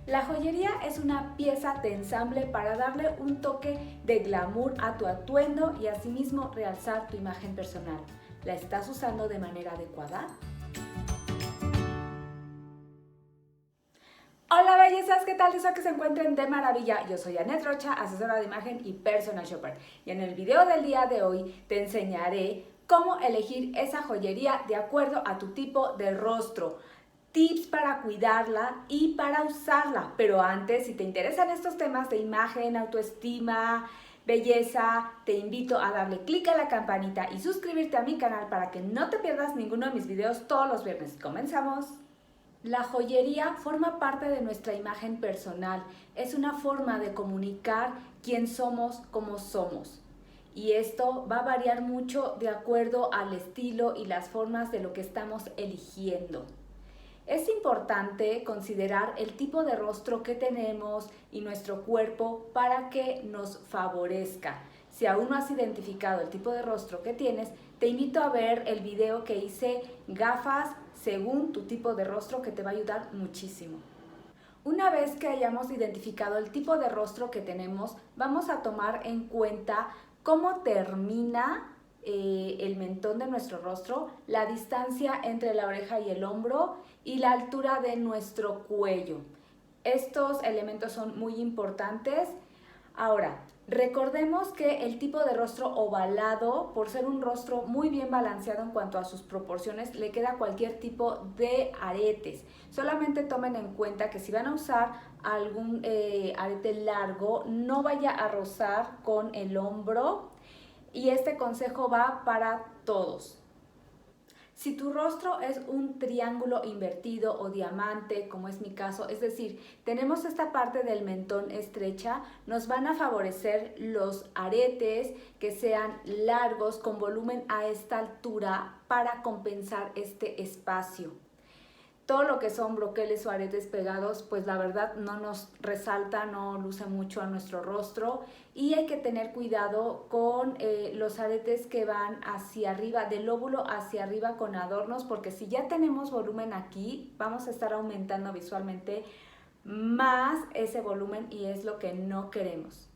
La joyería es una pieza de ensamble para darle un toque de glamour a tu atuendo y asimismo realzar tu imagen personal. ¿La estás usando de manera adecuada? Hola bellezas, ¿qué tal? Deseo que se encuentren de maravilla. Yo soy Anet Rocha, asesora de imagen y personal shopper. Y en el video del día de hoy te enseñaré cómo elegir esa joyería de acuerdo a tu tipo de rostro. Tips para cuidarla y para usarla. Pero antes, si te interesan estos temas de imagen, autoestima, belleza, te invito a darle clic a la campanita y suscribirte a mi canal para que no te pierdas ninguno de mis videos todos los viernes. ¡Comenzamos! La joyería forma parte de nuestra imagen personal. Es una forma de comunicar quién somos, cómo somos. Y esto va a variar mucho de acuerdo al estilo y las formas de lo que estamos eligiendo. Es importante considerar el tipo de rostro que tenemos y nuestro cuerpo para que nos favorezca. Si aún no has identificado el tipo de rostro que tienes, te invito a ver el video que hice gafas según tu tipo de rostro, que te va a ayudar muchísimo. Una vez que hayamos identificado el tipo de rostro que tenemos, vamos a tomar en cuenta cómo termina el mentón de nuestro rostro, la distancia entre la oreja y el hombro y la altura de nuestro cuello. Estos elementos son muy importantes. Ahora, recordemos que el tipo de rostro ovalado, por ser un rostro muy bien balanceado en cuanto a sus proporciones, le queda cualquier tipo de aretes. Solamente tomen en cuenta que si van a usar algún arete largo, no vaya a rozar con el hombro, y este consejo va para todos. Si tu rostro es un triángulo invertido o diamante, como es mi caso, es decir, tenemos esta parte del mentón estrecha, nos van a favorecer los aretes que sean largos con volumen a esta altura para compensar este espacio. Todo lo que son broqueles o aretes pegados, pues la verdad no nos resalta, no luce mucho a nuestro rostro, y hay que tener cuidado con los aretes que van hacia arriba, del lóbulo hacia arriba con adornos, porque si ya tenemos volumen aquí, vamos a estar aumentando visualmente más ese volumen y es lo que no queremos.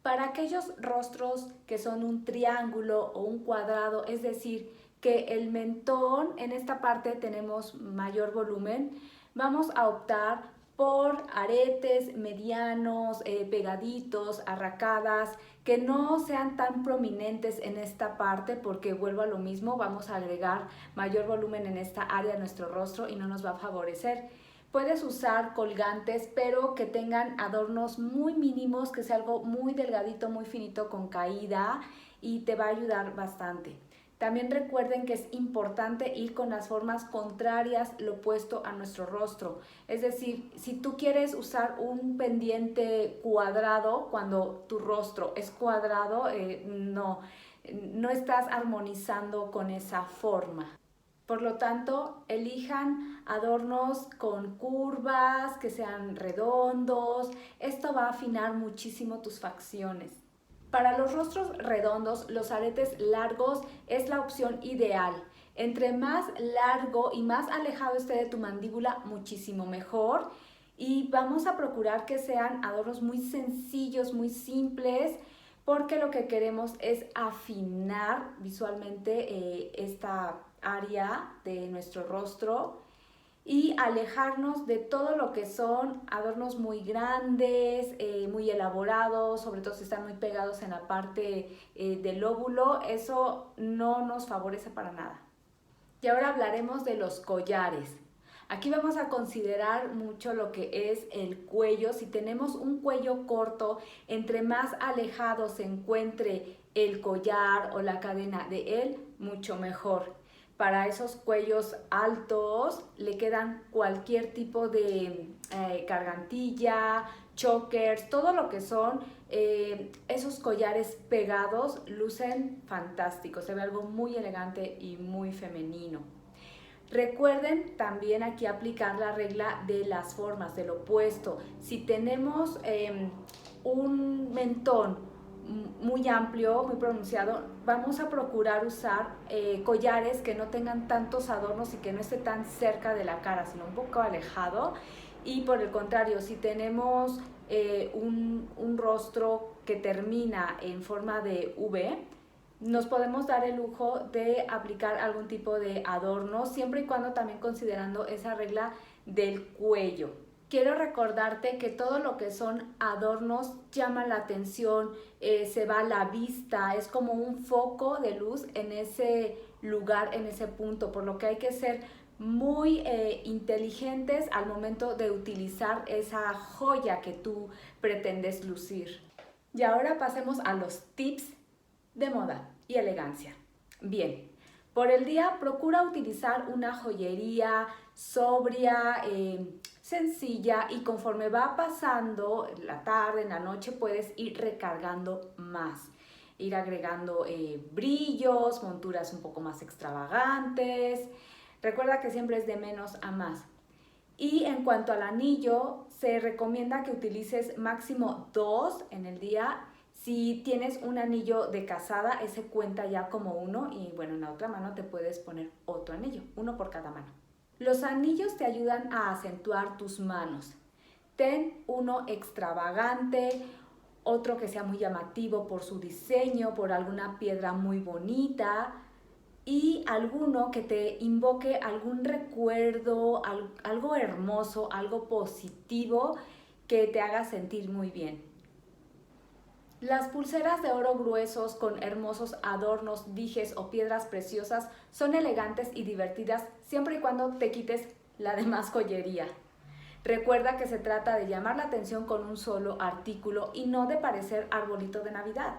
Para aquellos rostros que son un triángulo o un cuadrado, es decir, que el mentón, en esta parte tenemos mayor volumen, vamos a optar por aretes medianos, pegaditos, arracadas, que no sean tan prominentes en esta parte, porque vuelvo a lo mismo, vamos a agregar mayor volumen en esta área de nuestro rostro y no nos va a favorecer. Puedes usar colgantes, pero que tengan adornos muy mínimos, que sea algo muy delgadito, muy finito con caída, y te va a ayudar bastante. También recuerden que es importante ir con las formas contrarias, lo opuesto a nuestro rostro. Es decir, si tú quieres usar un pendiente cuadrado cuando tu rostro es cuadrado, no estás armonizando con esa forma. Por lo tanto, elijan adornos con curvas, que sean redondos. Esto va a afinar muchísimo tus facciones. Para los rostros redondos, los aretes largos es la opción ideal. Entre más largo y más alejado esté de tu mandíbula, muchísimo mejor. Y vamos a procurar que sean adornos muy sencillos, muy simples, porque lo que queremos es afinar visualmente esta área de nuestro rostro y alejarnos de todo lo que son adornos muy grandes, muy elaborados, sobre todo si están muy pegados en la parte del lóbulo. Eso no nos favorece para nada. Y ahora hablaremos de los collares. Aquí vamos a considerar mucho lo que es el cuello. Si tenemos un cuello corto, entre más alejado se encuentre el collar o la cadena de él, mucho mejor. Para esos cuellos altos le quedan cualquier tipo de gargantilla, chokers, todo lo que son esos collares pegados lucen fantásticos. Se ve algo muy elegante y muy femenino. Recuerden también aquí aplicar la regla de las formas, del opuesto. Si tenemos un mentón muy amplio, muy pronunciado, vamos a procurar usar collares que no tengan tantos adornos y que no esté tan cerca de la cara, sino un poco alejado. Y por el contrario, si tenemos un rostro que termina en forma de V, nos podemos dar el lujo de aplicar algún tipo de adorno, siempre y cuando también considerando esa regla del cuello. Quiero recordarte que todo lo que son adornos llama la atención, se va a la vista, es como un foco de luz en ese lugar, en ese punto, por lo que hay que ser muy inteligentes al momento de utilizar esa joya que tú pretendes lucir. Y ahora pasemos a los tips de moda y elegancia. Bien, por el día procura utilizar una joyería sobria, sencilla, y conforme va pasando la tarde, en la noche, puedes ir recargando más, ir agregando brillos, monturas un poco más extravagantes. Recuerda que siempre es de menos a más. Y en cuanto al anillo, se recomienda que utilices máximo 2 en el día. Si tienes un anillo de casada, ese cuenta ya como uno, y bueno, en la otra mano te puedes poner otro anillo, uno por cada mano. Los anillos te ayudan a acentuar tus manos. Ten uno extravagante, otro que sea muy llamativo por su diseño, por alguna piedra muy bonita, y alguno que te invoque algún recuerdo, algo hermoso, algo positivo que te haga sentir muy bien. Las pulseras de oro gruesos con hermosos adornos, dijes o piedras preciosas son elegantes y divertidas siempre y cuando te quites la demás joyería. Recuerda que se trata de llamar la atención con un solo artículo y no de parecer arbolito de Navidad.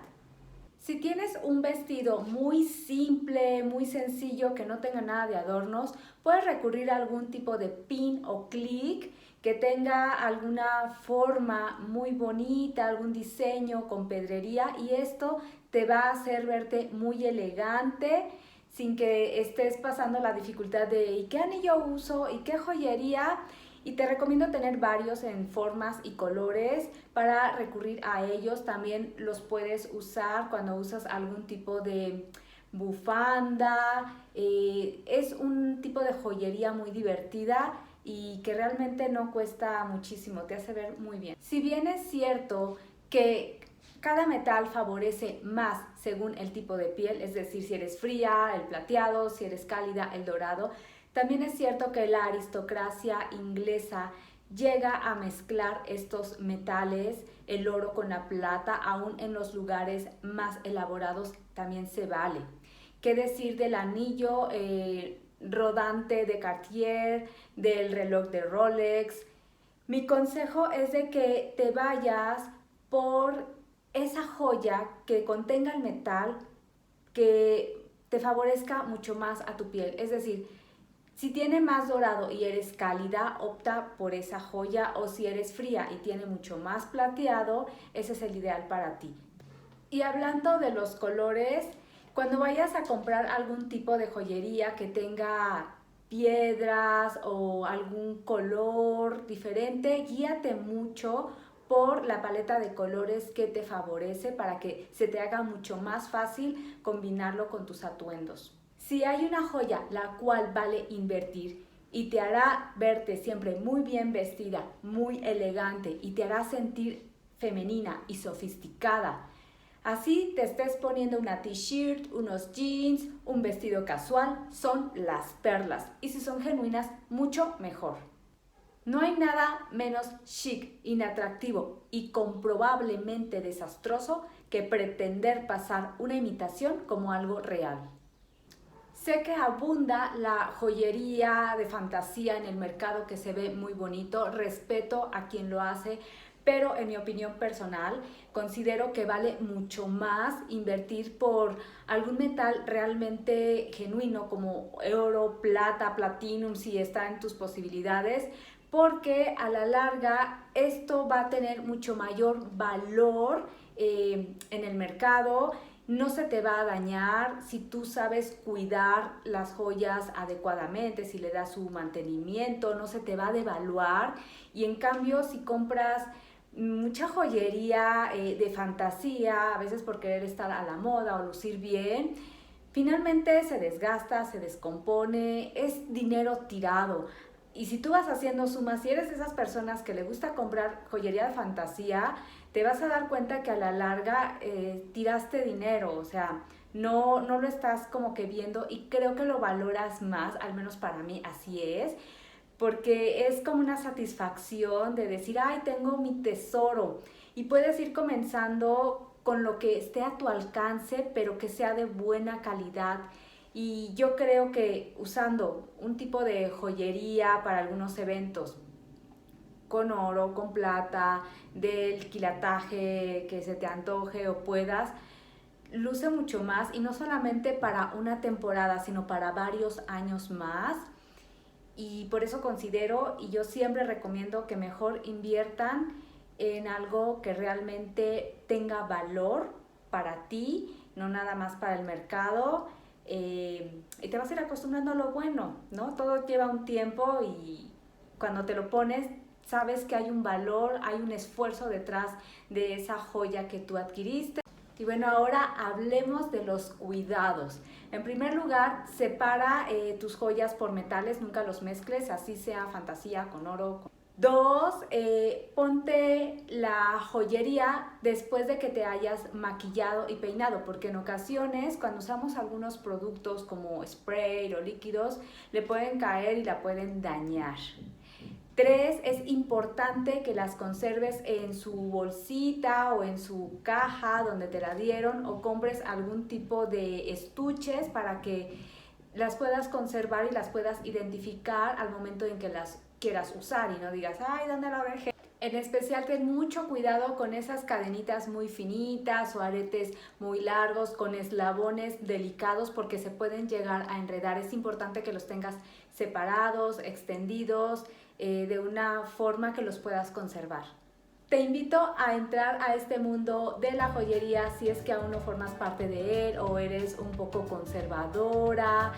Si tienes un vestido muy simple, muy sencillo, que no tenga nada de adornos, puedes recurrir a algún tipo de pin o clic que tenga alguna forma muy bonita, algún diseño con pedrería, y esto te va a hacer verte muy elegante sin que estés pasando la dificultad de ¿y qué anillo uso? ¿Y qué joyería? Y te recomiendo tener varios en formas y colores para recurrir a ellos. También los puedes usar cuando usas algún tipo de bufanda. Es un tipo de joyería muy divertida y que realmente no cuesta muchísimo, te hace ver muy bien. Si bien es cierto que cada metal favorece más según el tipo de piel, es decir, si eres fría, el plateado, si eres cálida, el dorado, también es cierto que la aristocracia inglesa llega a mezclar estos metales, el oro con la plata, aún en los lugares más elaborados también se vale. ¿Qué decir del anillo rodante de Cartier, del reloj de Rolex? Mi consejo es de que te vayas por esa joya que contenga el metal, que te favorezca mucho más a tu piel. Es decir, si tiene más dorado y eres cálida, opta por esa joya, o si eres fría y tiene mucho más plateado, ese es el ideal para ti. Y hablando de los colores, cuando vayas a comprar algún tipo de joyería que tenga piedras o algún color diferente, guíate mucho por la paleta de colores que te favorece para que se te haga mucho más fácil combinarlo con tus atuendos. Si hay una joya la cual vale invertir y te hará verte siempre muy bien vestida, muy elegante, y te hará sentir femenina y sofisticada, así te estés poniendo una t-shirt, unos jeans, un vestido casual, son las perlas. Y si son genuinas, mucho mejor. No hay nada menos chic, inatractivo y comprobablemente desastroso que pretender pasar una imitación como algo real. Sé que abunda la joyería de fantasía en el mercado que se ve muy bonito, respeto a quien lo hace, pero en mi opinión personal considero que vale mucho más invertir por algún metal realmente genuino como oro, plata, platinum, si está en tus posibilidades, porque a la larga esto va a tener mucho mayor valor en el mercado. No se te va a dañar si tú sabes cuidar las joyas adecuadamente, si le das su mantenimiento, no se te va a devaluar. Y en cambio, si compras mucha joyería de fantasía, a veces por querer estar a la moda o lucir bien, finalmente se desgasta, se descompone, es dinero tirado. Y si tú vas haciendo sumas, si eres de esas personas que le gusta comprar joyería de fantasía, te vas a dar cuenta que a la larga tiraste dinero, o sea, no lo estás como que viendo y creo que lo valoras más, al menos para mí así es, porque es como una satisfacción de decir, ay, tengo mi tesoro. Y puedes ir comenzando con lo que esté a tu alcance, pero que sea de buena calidad. Y yo creo que usando un tipo de joyería para algunos eventos, con oro, con plata, del quilataje que se te antoje o puedas, luce mucho más y no solamente para una temporada, sino para varios años más. Y por eso considero y yo siempre recomiendo que mejor inviertan en algo que realmente tenga valor para ti, no nada más para el mercado. Y te vas a ir acostumbrando a lo bueno, ¿no? Todo lleva un tiempo y cuando te lo pones sabes que hay un valor, hay un esfuerzo detrás de esa joya que tú adquiriste. Y bueno, ahora hablemos de los cuidados. En primer lugar, separa tus joyas por metales, nunca los mezcles, así sea fantasía con oro. Dos, ponte la joyería después de que te hayas maquillado y peinado, porque en ocasiones cuando usamos algunos productos como spray o líquidos, le pueden caer y la pueden dañar. 3, es importante que las conserves en su bolsita o en su caja donde te la dieron o compres algún tipo de estuches para que las puedas conservar y las puedas identificar al momento en que las quieras usar y no digas, ay, ¿dónde la dejé? En especial ten mucho cuidado con esas cadenitas muy finitas o aretes muy largos con eslabones delicados porque se pueden llegar a enredar. Es importante que los tengas separados, extendidos, de una forma que los puedas conservar. Te invito a entrar a este mundo de la joyería si es que aún no formas parte de él o eres un poco conservadora.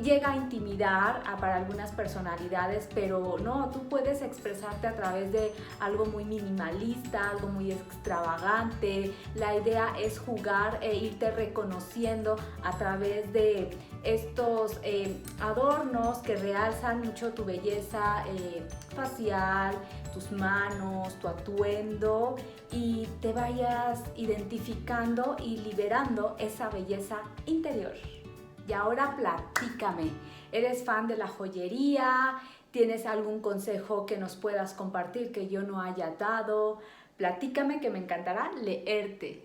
Llega a intimidar para algunas personalidades, pero no, tú puedes expresarte a través de algo muy minimalista, algo muy extravagante. La idea es jugar e irte reconociendo a través de estos adornos que realzan mucho tu belleza facial, tus manos, tu atuendo y te vayas identificando y liberando esa belleza interior. Y ahora platícame, ¿eres fan de la joyería? ¿Tienes algún consejo que nos puedas compartir que yo no haya dado? Platícame que me encantará leerte.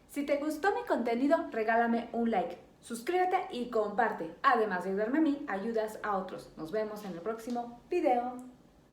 Si te gustó mi contenido, regálame un like, suscríbete y comparte. Además de ayudarme a mí, ayudas a otros. Nos vemos en el próximo video.